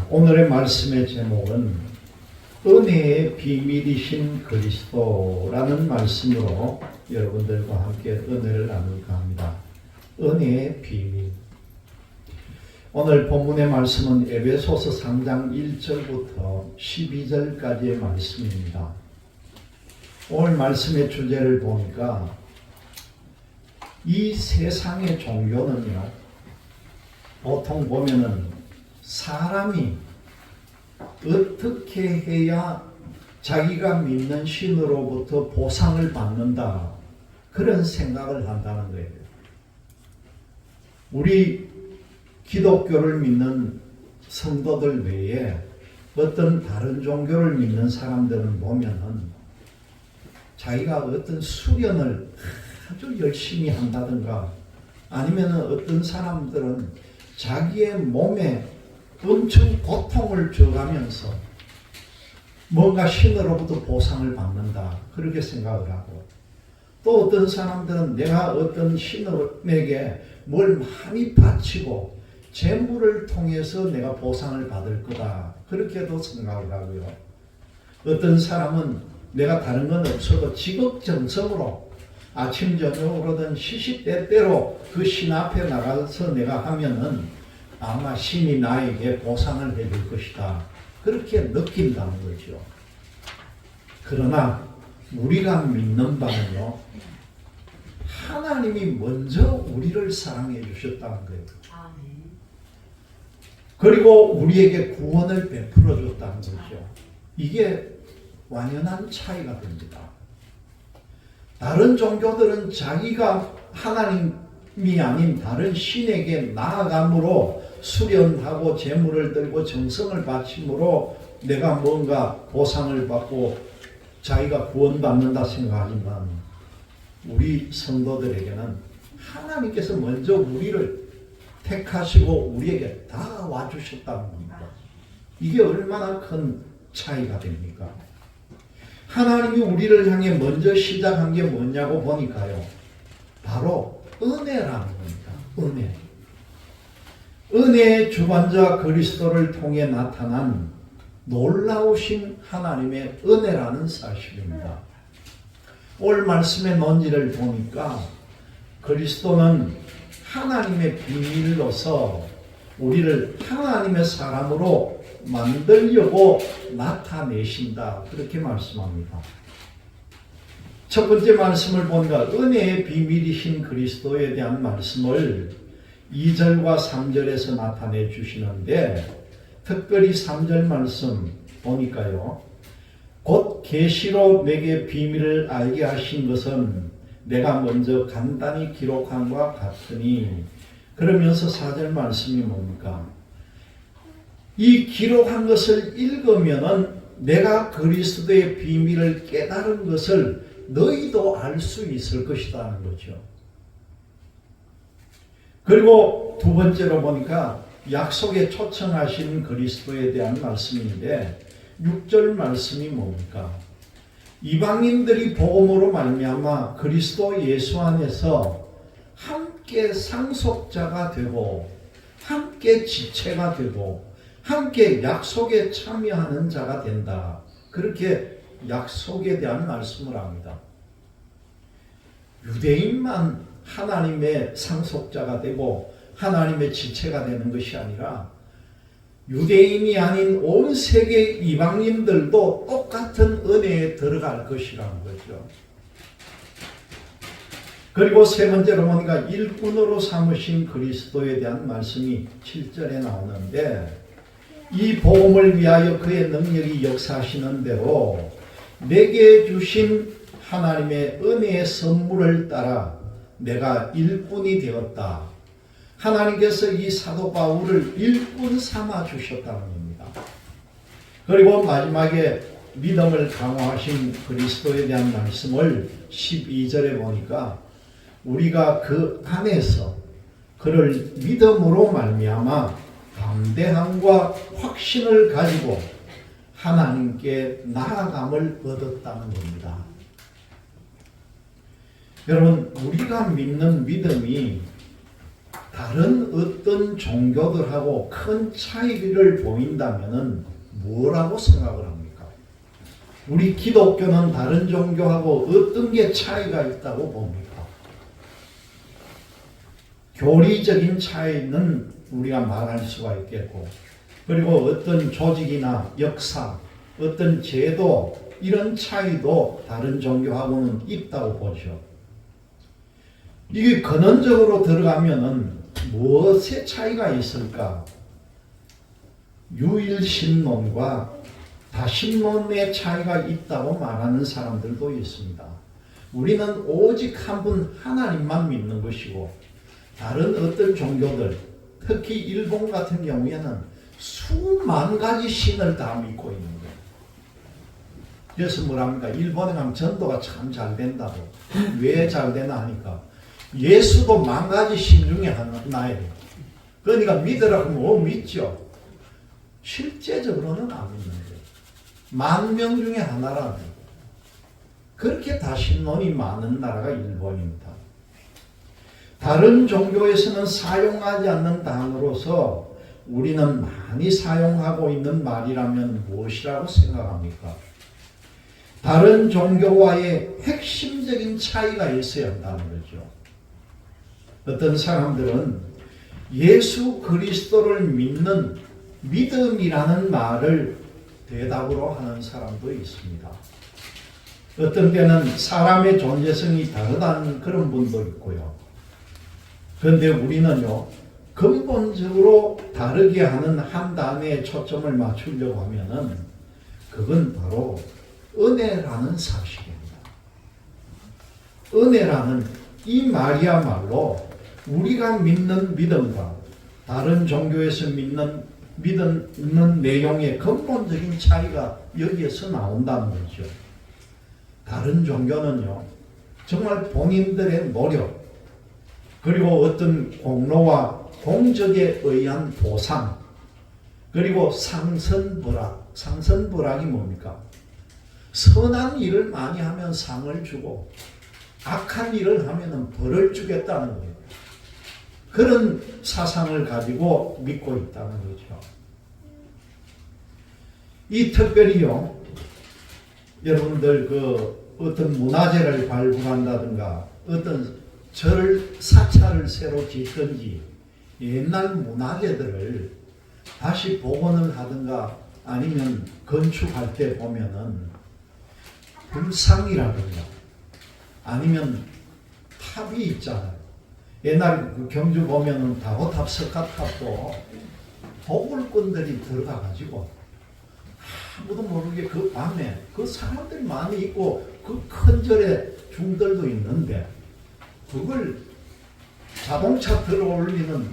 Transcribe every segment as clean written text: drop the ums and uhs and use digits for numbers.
오늘의 말씀의 제목은 은혜의 비밀이신 그리스도라는 말씀으로 여러분들과 함께 은혜를 나눌까 합니다. 은혜의 비밀. 오늘 본문의 말씀은 에베소서 3장 1절부터 12절까지의 말씀입니다. 오늘 말씀의 주제를 보니까 이 세상의 종교는요, 보통 보면은 사람이 어떻게 해야 자기가 믿는 신으로부터 보상을 받는다, 그런 생각을 한다는 거예요. 우리 기독교를 믿는 성도들 외에 어떤 다른 종교를 믿는 사람들은 보면은 자기가 어떤 수련을 아주 열심히 한다든가, 아니면은 어떤 사람들은 자기의 몸에 엄청 고통을 줘가면서 뭔가 신으로부터 보상을 받는다, 그렇게 생각을 하고, 또 어떤 사람들은 내가 어떤 신에게 뭘 많이 바치고 재물을 통해서 내가 보상을 받을 거다, 그렇게도 생각을 하고요. 어떤 사람은 내가 다른 건 없어도 지극정성으로 아침 저녁으로든 시시때때로 그 신 앞에 나가서 내가 하면은 아마 신이 나에게 보상을 해줄 것이다, 그렇게 느낀다는 거죠. 그러나 우리가 믿는 바는요, 하나님이 먼저 우리를 사랑해 주셨다는 거예요. 그리고 우리에게 구원을 베풀어 줬다는 거죠. 이게 완연한 차이가 됩니다. 다른 종교들은 자기가 하나님이 아닌 다른 신에게 나아감으로 수련하고 재물을 들고 정성을 바침으로 내가 뭔가 보상을 받고 자기가 구원받는다 생각하지만, 우리 성도들에게는 하나님께서 먼저 우리를 택하시고 우리에게 다 와주셨다는 겁니다. 이게 얼마나 큰 차이가 됩니까? 하나님이 우리를 향해 먼저 시작한 게 뭐냐고 보니까요, 바로 은혜라는 겁니다. 은혜. 은혜의 주관자 그리스도를 통해 나타난 놀라우신 하나님의 은혜라는 사실입니다. 오늘 말씀의 논지를 보니까 그리스도는 하나님의 비밀로서 우리를 하나님의 사람으로 만들려고 나타내신다, 그렇게 말씀합니다. 첫 번째 말씀을 보니까 은혜의 비밀이신 그리스도에 대한 말씀을 2절과 3절에서 나타내 주시는데, 특별히 3절 말씀 보니까요, 곧 계시로 내게 비밀을 알게 하신 것은 내가 먼저 간단히 기록한과 같으니, 그러면서 4절 말씀이 뭡니까? 이 기록한 것을 읽으면은 내가 그리스도의 비밀을 깨달은 것을 너희도 알 수 있을 것이라는 거죠. 그리고 두 번째로 보니까 약속에 초청하신 그리스도에 대한 말씀인데, 6절 말씀이 뭡니까? 이방인들이 복음으로 말미암아 그리스도 예수 안에서 함께 상속자가 되고 함께 지체가 되고 함께 약속에 참여하는 자가 된다, 그렇게 약속에 대한 말씀을 합니다. 유대인만 하나님의 상속자가 되고 하나님의 지체가 되는 것이 아니라 유대인이 아닌 온 세계 이방인들도 똑같은 은혜에 들어갈 것이라는 거죠. 그리고 세 번째로 보니까 일꾼으로 삼으신 그리스도에 대한 말씀이 7절에 나오는데, 이 복음을 위하여 그의 능력이 역사하시는 대로 내게 주신 하나님의 은혜의 선물을 따라 내가 일꾼이 되었다. 하나님께서 이 사도 바울을 일꾼 삼아 주셨다는 겁니다. 그리고 마지막에 믿음을 강화하신 그리스도에 대한 말씀을 12절에 보니까 우리가 그 안에서 그를 믿음으로 말미암아 담대함과 확신을 가지고 하나님께 나아감을 얻었다는 겁니다. 여러분, 우리가 믿는 믿음이 다른 어떤 종교들하고 큰 차이를 보인다면은 뭐라고 생각을 합니까? 우리 기독교는 다른 종교하고 어떤 게 차이가 있다고 봅니까? 교리적인 차이는 우리가 말할 수가 있겠고, 그리고 어떤 조직이나 역사, 어떤 제도, 이런 차이도 다른 종교하고는 있다고 보죠. 이게 근원적으로 들어가면은 무엇의 차이가 있을까? 유일신론과 다신론의 차이가 있다고 말하는 사람들도 있습니다. 우리는 오직 한 분 하나님만 믿는 것이고, 다른 어떤 종교들, 특히 일본 같은 경우에는 수만 가지 신을 다 믿고 있는 거예요. 그래서 뭐랍니까? 일본에 가면 전도가 참 잘 된다고. 왜 잘 되나 하니까 예수도 만 가지 신 중에 하나예요. 그러니까 믿으라고 뭐 믿죠. 실제적으로는 안 믿는 거예요. 10,000명 중에 하나라는 거예요. 그렇게 다신론이 많은 나라가 일본입니다. 다른 종교에서는 사용하지 않는 단어로서 우리는 많이 사용하고 있는 말이라면 무엇이라고 생각합니까? 다른 종교와의 핵심적인 차이가 있어야 한다는 거죠. 어떤 사람들은 예수 그리스도를 믿는 믿음이라는 말을 대답으로 하는 사람도 있습니다. 어떤 때는 사람의 존재성이 다르다는 그런 분도 있고요. 그런데 우리는요, 근본적으로 다르게 하는 한 단어에 초점을 맞추려고 하면은 그건 바로 은혜라는 사실입니다. 은혜라는 이 말이야말로 우리가 믿는 믿음과 다른 종교에서 믿는 내용의 근본적인 차이가 여기에서 나온다는 거죠. 다른 종교는요, 정말 본인들의 노력, 그리고 어떤 공로와 공적에 의한 보상, 그리고 상선불악. 상선불악이 뭡니까? 선한 일을 많이 하면 상을 주고 악한 일을 하면 벌을 주겠다는 거예요. 그런 사상을 가지고 믿고 있다는 거죠. 이 특별히요, 여러분들 그 어떤 문화재를 발굴한다든가 어떤 사찰을 새로 짓든지 옛날 문화재들을 다시 복원을 하든가 아니면 건축할 때 보면은 불상이라든가 아니면 탑이 있잖아요. 옛날 그 경주 보면은 다호탑, 석가탑도 도굴꾼들이 들어가가지고 아무도 모르게 그 밤에 그 사람들이 많이 있고 그 큰 절에 중들도 있는데 그걸 자동차 들어올리는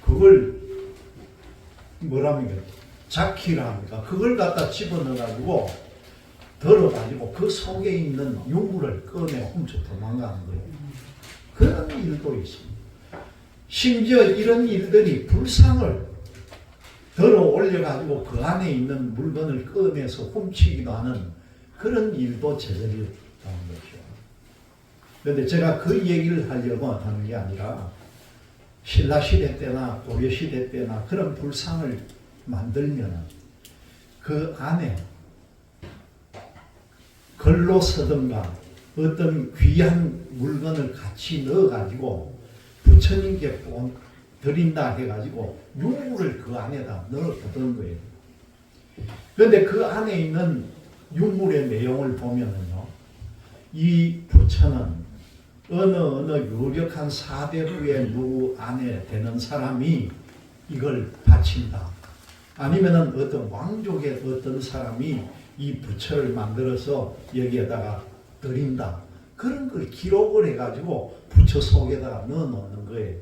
그걸 뭐랍니까? 자키랍니까? 그걸 갖다 집어넣어가지고 들어가지고 그 속에 있는 유물을 꺼내 훔쳐 도망가는 거예요. 그런 일도 있습니다. 심지어 이런 일들이 불상을 들어 올려가지고 그 안에 있는 물건을 꺼내서 훔치기도 하는 그런 일도 저질렀다는 거죠. 그런데 제가 그 얘기를 하려고 하는 게 아니라 신라시대 때나 고려시대 때나 그런 불상을 만들면 그 안에 글로 서든가 어떤 귀한 물건을 같이 넣어가지고 부처님께 드린다 해가지고 유물을 그 안에다 넣어두던 거예요. 그런데 그 안에 있는 유물의 내용을 보면은요, 이 부처는 어느 유력한 사대부의 누구 안에 되는 사람이 이걸 바친다. 아니면은 어떤 왕족의 어떤 사람이 이 부처를 만들어서 여기에다가 드린다. 그런 걸 기록을 해가지고 부처 속에다가 넣어 놓는 거예요.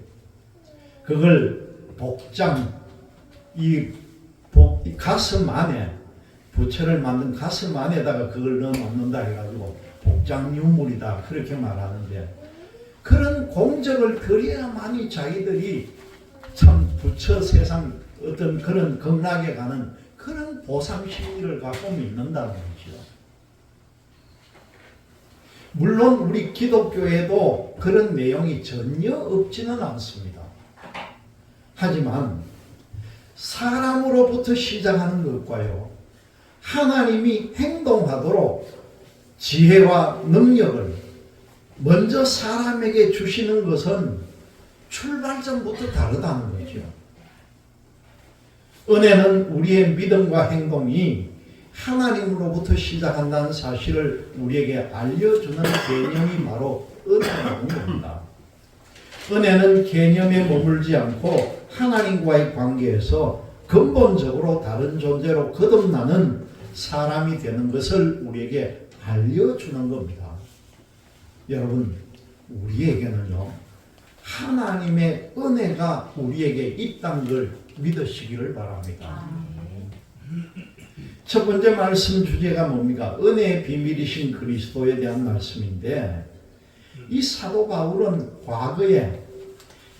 그걸 복장, 이 가슴 안에, 부처를 만든 가슴 안에다가 그걸 넣어 놓는다 해가지고 복장 유물이다. 그렇게 말하는데, 그런 공적을 그려야만이 자기들이 참 부처 세상 어떤 그런 극락에 가는 그런 보상 심리를 갖고 믿는다는 거죠. 물론 우리 기독교에도 그런 내용이 전혀 없지는 않습니다. 하지만 사람으로부터 시작하는 것과요, 하나님이 행동하도록 지혜와 능력을 먼저 사람에게 주시는 것은 출발점부터 다르다는 거죠. 은혜는 우리의 믿음과 행동이 하나님으로부터 시작한다는 사실을 우리에게 알려주는 개념이 바로 은혜라는 겁니다. 은혜는 개념에 머물지 않고 하나님과의 관계에서 근본적으로 다른 존재로 거듭나는 사람이 되는 것을 우리에게 알려주는 겁니다. 여러분, 우리에게는요, 하나님의 은혜가 우리에게 있다는 걸 믿으시기를 바랍니다. 첫 번째 말씀 주제가 뭡니까? 은혜의 비밀이신 그리스도에 대한 말씀인데, 이 사도 바울은 과거에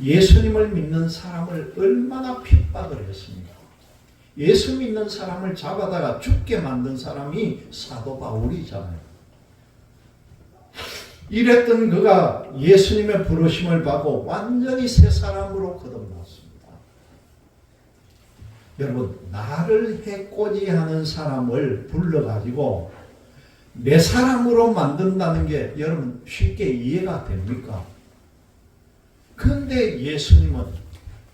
예수님을 믿는 사람을 얼마나 핍박을 했습니까? 예수 믿는 사람을 잡아다가 죽게 만든 사람이 사도 바울이잖아요. 이랬던 그가 예수님의 부르심을 받고 완전히 새 사람으로 거듭났습니다. 여러분, 나를 해코지하는 사람을 불러가지고 내 사람으로 만든다는 게 여러분 쉽게 이해가 됩니까? 그런데 예수님은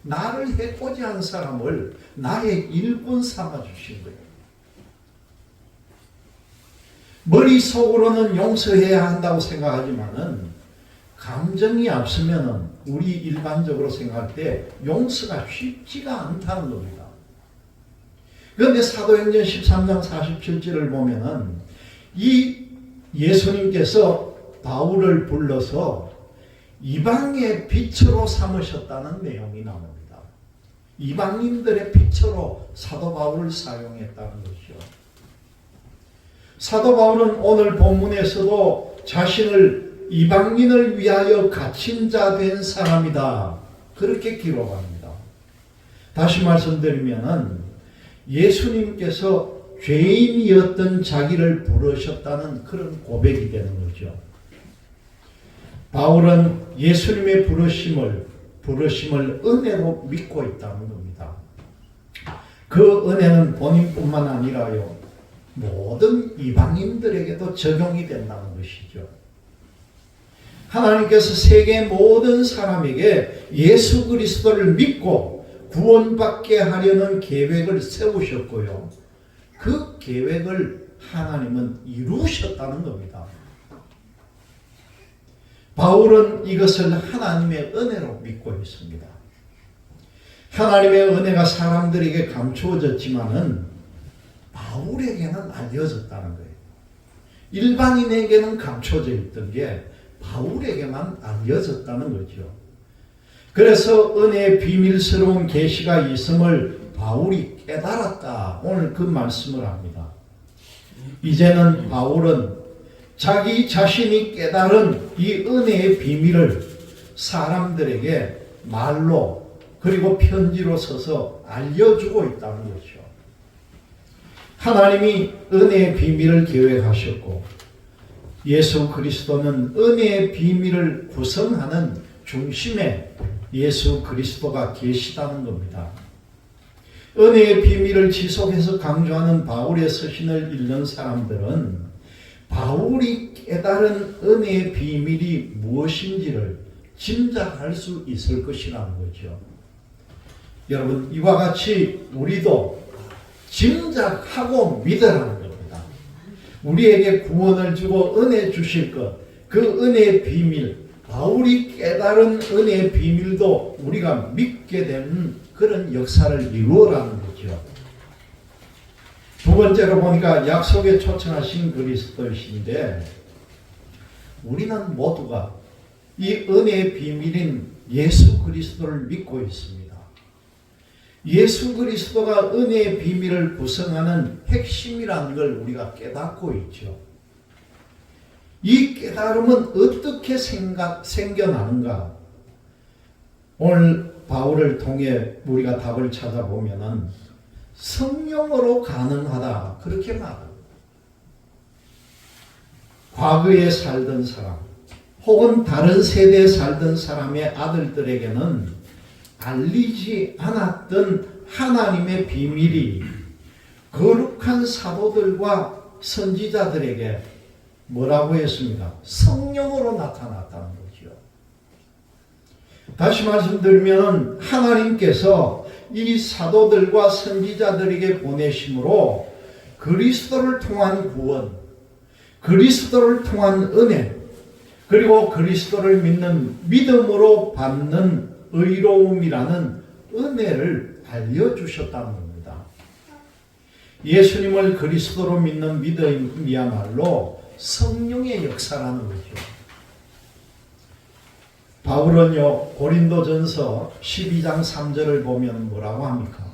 나를 해코지한 사람을 나의 일꾼 삼아 주신 거예요. 머릿속으로는 용서해야 한다고 생각하지만은 감정이 앞서면은 우리 일반적으로 생각할 때 용서가 쉽지가 않다는 겁니다. 그런데 사도행전 13장 47절을 보면은 이 예수님께서 바울을 불러서 이방의 빛으로 삼으셨다는 내용이 나옵니다. 이방인들의 빛으로 사도 바울을 사용했다는 것이죠. 사도 바울은 오늘 본문에서도 자신을 이방인을 위하여 갇힌 자 된 사람이다, 그렇게 기록합니다. 다시 말씀드리면은 예수님께서 죄인이었던 자기를 부르셨다는 그런 고백이 되는 거죠. 바울은 예수님의 부르심을 은혜로 믿고 있다는 겁니다. 그 은혜는 본인뿐만 아니라요, 모든 이방인들에게도 적용이 된다는 것이죠. 하나님께서 세계 모든 사람에게 예수 그리스도를 믿고 구원받게 하려는 계획을 세우셨고요, 그 계획을 하나님은 이루셨다는 겁니다. 바울은 이것을 하나님의 은혜로 믿고 있습니다. 하나님의 은혜가 사람들에게 감추어졌지만은 바울에게는 알려졌다는 거예요. 일반인에게는 감춰져 있던 게 바울에게만 알려졌다는 거죠. 그래서 은혜의 비밀스러운 계시가 있음을 바울이 깨달았다, 오늘 그 말씀을 합니다. 이제는 바울은 자기 자신이 깨달은 이 은혜의 비밀을 사람들에게 말로 그리고 편지로 써서 알려주고 있다는 거죠. 하나님이 은혜의 비밀을 계획하셨고 예수 그리스도는 은혜의 비밀을 구성하는 중심에 예수 그리스도가 계시다는 겁니다. 은혜의 비밀을 지속해서 강조하는 바울의 서신을 읽는 사람들은 바울이 깨달은 은혜의 비밀이 무엇인지를 짐작할 수 있을 것이라는 거죠. 여러분, 이와 같이 우리도 짐작하고 믿으라는 겁니다. 우리에게 구원을 주고 은혜 주실 것, 그 은혜의 비밀, 바울이 깨달은 은혜의 비밀도 우리가 믿게 되는 그런 역사를 이루어라는 거죠. 두 번째로 보니까 약속에 초청하신 그리스도이신데, 우리는 모두가 이 은혜의 비밀인 예수 그리스도를 믿고 있습니다. 예수 그리스도가 은혜의 비밀을 구성하는 핵심이라는 걸 우리가 깨닫고 있죠. 이 깨달음은 어떻게 생겨나는가? 오늘 바울을 통해 우리가 답을 찾아보면은 성령으로 가능하다, 그렇게 말합니다. 과거에 살던 사람 혹은 다른 세대에 살던 사람의 아들들에게는 알리지 않았던 하나님의 비밀이 거룩한 사도들과 선지자들에게 뭐라고 했습니까? 성령으로 나타났다는 거죠. 다시 말씀드리면 하나님께서 이 사도들과 선지자들에게 보내심으로 그리스도를 통한 구원, 그리스도를 통한 은혜, 그리고 그리스도를 믿는 믿음으로 받는 의로움이라는 은혜를 알려주셨다는 겁니다. 예수님을 그리스도로 믿는 믿음이야말로 성령의 역사라는 거죠. 바울은요, 고린도전서 12장 3절을 보면 뭐라고 합니까?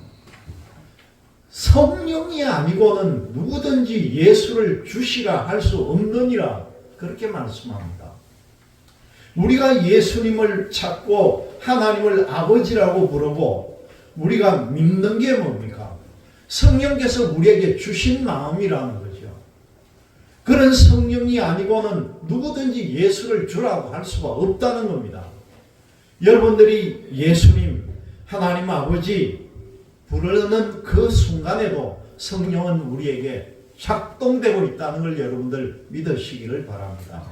성령이 아니고는 누구든지 예수를 주시라 할 수 없느니라, 그렇게 말씀합니다. 우리가 예수님을 찾고 하나님을 아버지라고 부르고 우리가 믿는 게 뭡니까? 성령께서 우리에게 주신 마음이라는 거죠. 그런 성령이 아니고는 누구든지 예수를 주라고 할 수가 없다는 겁니다. 여러분들이 예수님, 하나님 아버지 부르는 그 순간에도 성령은 우리에게 작동되고 있다는 걸 여러분들 믿으시기를 바랍니다.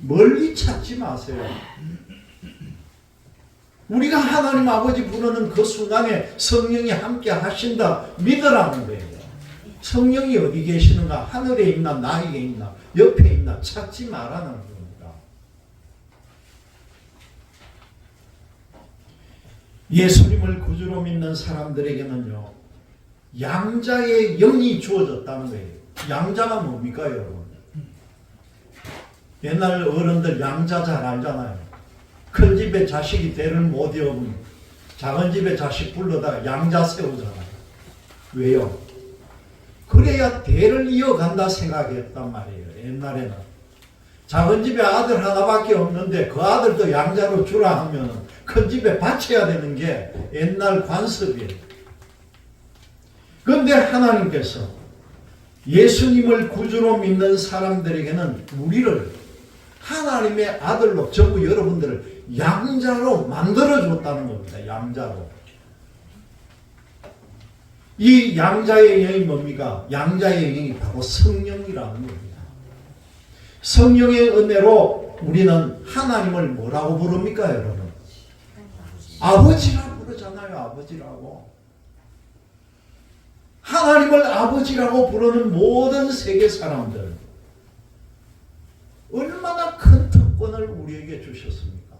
멀리 찾지 마세요. 우리가 하나님 아버지 부르는 그 순간에 성령이 함께 하신다 믿으라는 거예요. 성령이 어디 계시는가? 하늘에 있나? 나에게 있나? 옆에 있나? 찾지 말라는 겁니다. 예수님을 구주로 믿는 사람들에게는요, 양자의 영이 주어졌다는 거예요. 양자가 뭡니까, 여러분? 옛날 어른들 양자 잘 알잖아요. 큰 집에 자식이 대를 못 이으면 작은 집에 자식 불러다가 양자 세우잖아요. 왜요? 그래야 대를 이어간다 생각했단 말이에요. 옛날에는. 작은 집에 아들 하나밖에 없는데 그 아들도 양자로 주라 하면 큰 집에 바쳐야 되는 게 옛날 관습이에요. 그런데 하나님께서 예수님을 구주로 믿는 사람들에게는 우리를 하나님의 아들로 전부 여러분들을 양자로 만들어줬다는 겁니다. 양자로. 이 양자의 영이 뭡니까? 양자의 영이 바로 성령이라는 겁니다. 성령의 은혜로 우리는 하나님을 뭐라고 부릅니까, 여러분? 아버지라고 부르잖아요. 아버지라고. 하나님을 아버지라고 부르는 모든 세계 사람들, 얼마나 큰 특권을 우리에게 주셨습니까?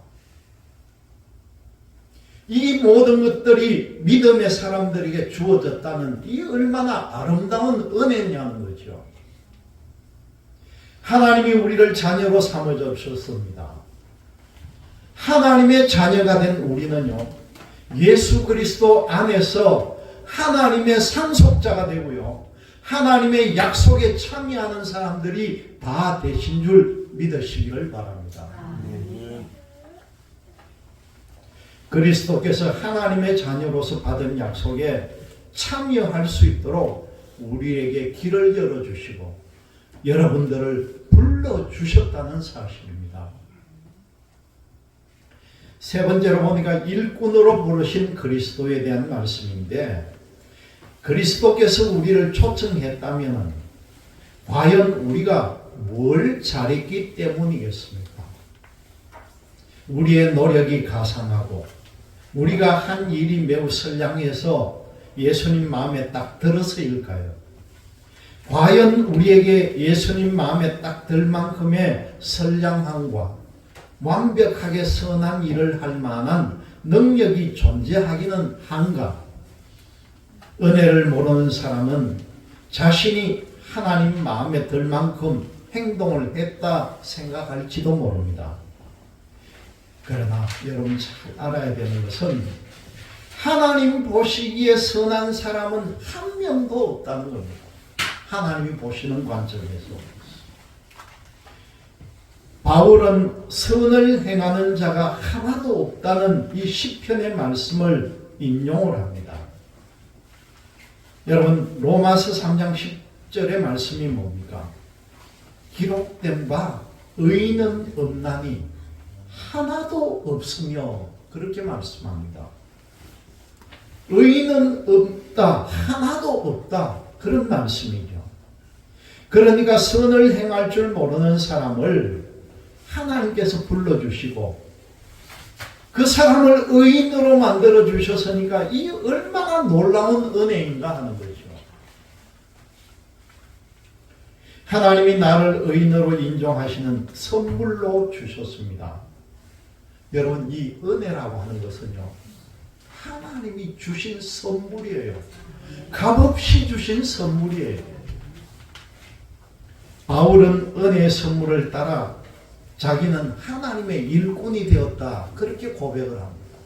이 모든 것들이 믿음의 사람들에게 주어졌다는 이 얼마나 아름다운 은혜냐는 거죠. 하나님이 우리를 자녀로 삼아 주셨습니다. 하나님의 자녀가 된 우리는요, 예수 그리스도 안에서 하나님의 상속자가 되고요, 하나님의 약속에 참여하는 사람들이 다 되신 줄 믿으시기를 바랍니다. 그리스도께서 하나님의 자녀로서 받은 약속에 참여할 수 있도록 우리에게 길을 열어주시고 여러분들을 불러주셨다는 사실입니다. 세 번째로 보니까 일꾼으로 부르신 그리스도에 대한 말씀인데, 그리스도께서 우리를 초청했다면 과연 우리가 뭘 잘했기 때문이겠습니까? 우리의 노력이 가상하고 우리가 한 일이 매우 선량해서 예수님 마음에 딱 들어서일까요? 과연 우리에게 예수님 마음에 딱 들 만큼의 선량함과 완벽하게 선한 일을 할 만한 능력이 존재하기는 한가? 은혜를 모르는 사람은 자신이 하나님 마음에 들 만큼 행동을 했다 생각할지도 모릅니다. 그러나 여러분 잘 알아야 되는 것은 하나님 보시기에 선한 사람은 한 명도 없다는 겁니다. 하나님이 보시는 관점에서. 바울은 선을 행하는 자가 하나도 없다는 이 시편의 말씀을 인용을 합니다. 여러분 로마서 3장 10절의 말씀이 뭡니까? 기록된 바 의인은 없나니 하나도 없으며, 그렇게 말씀합니다. 의인은 없다, 하나도 없다, 그런 말씀이죠. 그러니까 선을 행할 줄 모르는 사람을 하나님께서 불러주시고 그 사람을 의인으로 만들어 주셨으니까 이 얼마나 놀라운 은혜인가 하는 거죠. 하나님이 나를 의인으로 인정하시는 선물로 주셨습니다. 여러분, 이 은혜라고 하는 것은요, 하나님이 주신 선물이에요. 값없이 주신 선물이에요. 바울은 은혜의 선물을 따라 자기는 하나님의 일꾼이 되었다, 그렇게 고백을 합니다.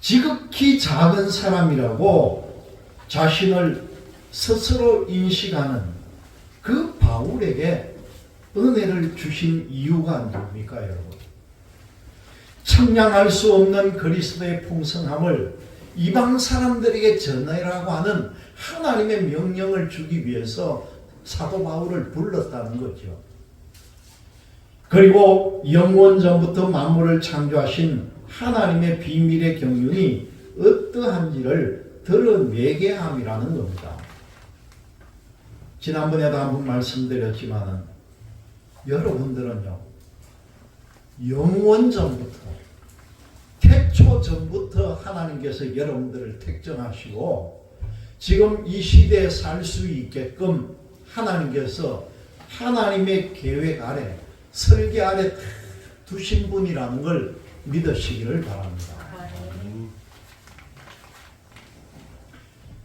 지극히 작은 사람이라고 자신을 스스로 인식하는 그 바울에게 은혜를 주신 이유가 뭡니까, 여러분? 청량할 수 없는 그리스도의 풍성함을 이방 사람들에게 전하라고 하는 하나님의 명령을 주기 위해서 사도 바울을 불렀다는 거죠. 그리고 영원전부터 만물을 창조하신 하나님의 비밀의 경륜이 어떠한지를 드러내게 함이라는 겁니다. 지난번에도 한번 말씀드렸지만 여러분들은요, 영원전부터, 태초 전부터 하나님께서 여러분들을 택정하시고 지금 이 시대에 살 수 있게끔 하나님께서 하나님의 계획 아래, 설계 아래 두신 분이라는 걸 믿으시기를 바랍니다.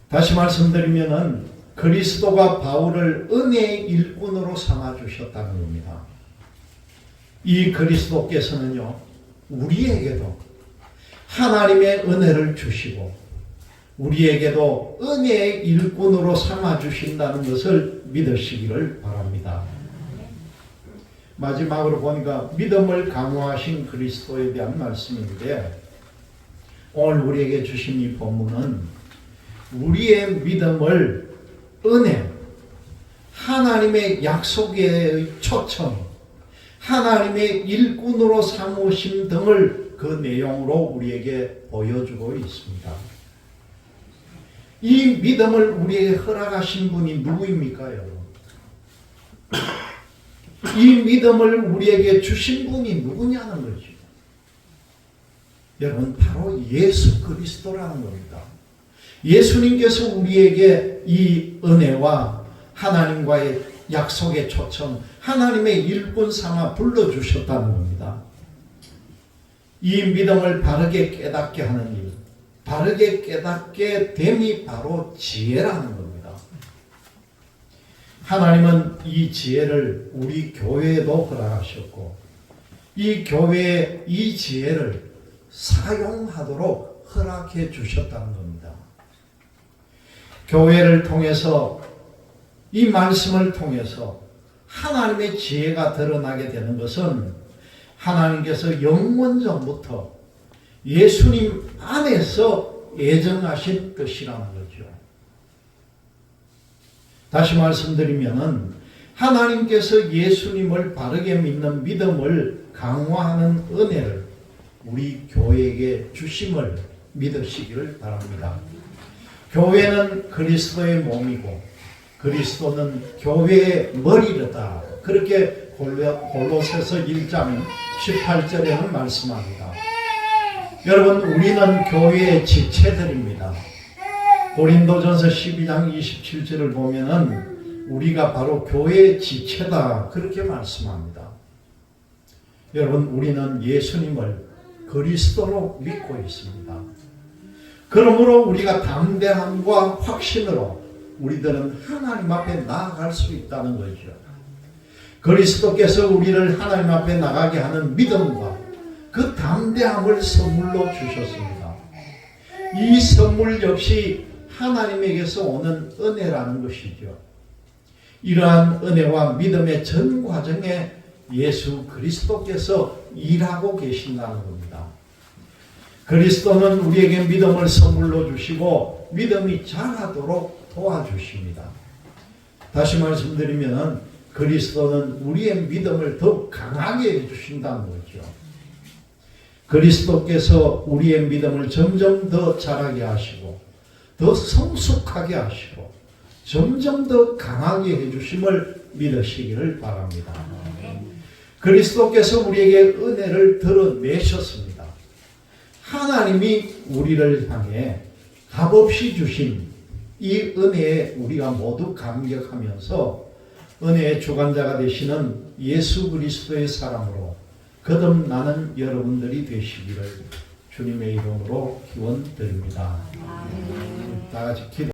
다시 말씀드리면은 그리스도가 바울을 은혜의 일꾼으로 삼아주셨다는 겁니다. 이 그리스도께서는요, 우리에게도 하나님의 은혜를 주시고 우리에게도 은혜의 일꾼으로 삼아주신다는 것을 믿으시기를 바랍니다. 마지막으로 보니까 믿음을 강화하신 그리스도에 대한 말씀인데, 오늘 우리에게 주신 이 본문은 우리의 믿음을 은혜, 하나님의 약속의 초청, 하나님의 일꾼으로 삼으심 등을 그 내용으로 우리에게 보여주고 있습니다. 이 믿음을 우리에게 허락하신 분이 누구입니까, 여러분? 이 믿음을 우리에게 주신 분이 누구냐는 거죠. 여러분, 바로 예수 그리스도라는 겁니다. 예수님께서 우리에게 이 은혜와 하나님과의 약속의 초청, 하나님의 일꾼 삼아 불러주셨다는 겁니다. 이 믿음을 바르게 깨닫게 하는 일, 바르게 깨닫게 됨이 바로 지혜라는 겁니다. 하나님은 이 지혜를 우리 교회에도 허락하셨고 이 교회에 이 지혜를 사용하도록 허락해 주셨다는 겁니다. 교회를 통해서, 이 말씀을 통해서 하나님의 지혜가 드러나게 되는 것은 하나님께서 영원전부터 예수님 안에서 예정하신 뜻이라는 거죠. 다시 말씀드리면은 하나님께서 예수님을 바르게 믿는 믿음을 강화하는 은혜를 우리 교회에게 주심을 믿으시기를 바랍니다. 교회는 그리스도의 몸이고 그리스도는 교회의 머리로다, 그렇게 골로새서 1장 18절에는 말씀합니다. 여러분, 우리는 교회의 지체들입니다. 고린도전서 12장 27절을 보면은 우리가 바로 교회의 지체다, 그렇게 말씀합니다. 여러분, 우리는 예수님을 그리스도로 믿고 있습니다. 그러므로 우리가 담대함과 확신으로 우리들은 하나님 앞에 나아갈 수 있다는 거죠. 그리스도께서 우리를 하나님 앞에 나가게 하는 믿음과 그 담대함을 선물로 주셨습니다. 이 선물 역시 하나님에게서 오는 은혜라는 것이죠. 이러한 은혜와 믿음의 전 과정에 예수 그리스도께서 일하고 계신다는 겁니다. 그리스도는 우리에게 믿음을 선물로 주시고 믿음이 자라도록 도와주십니다. 다시 말씀드리면 그리스도는 우리의 믿음을 더욱 강하게 해주신다는 거죠. 그리스도께서 우리의 믿음을 점점 더 자라게 하시고 더 성숙하게 하시고 점점 더 강하게 해주심을 믿으시기를 바랍니다. 그리스도께서 우리에게 은혜를 드러내셨습니다. 하나님이 우리를 향해 값없이 주신 이 은혜에 우리가 모두 감격하면서 은혜의 주관자가 되시는 예수 그리스도의 사랑으로 거듭나는 여러분들이 되시기를 주님의 이름으로 기원드립니다. 다 같이 기도.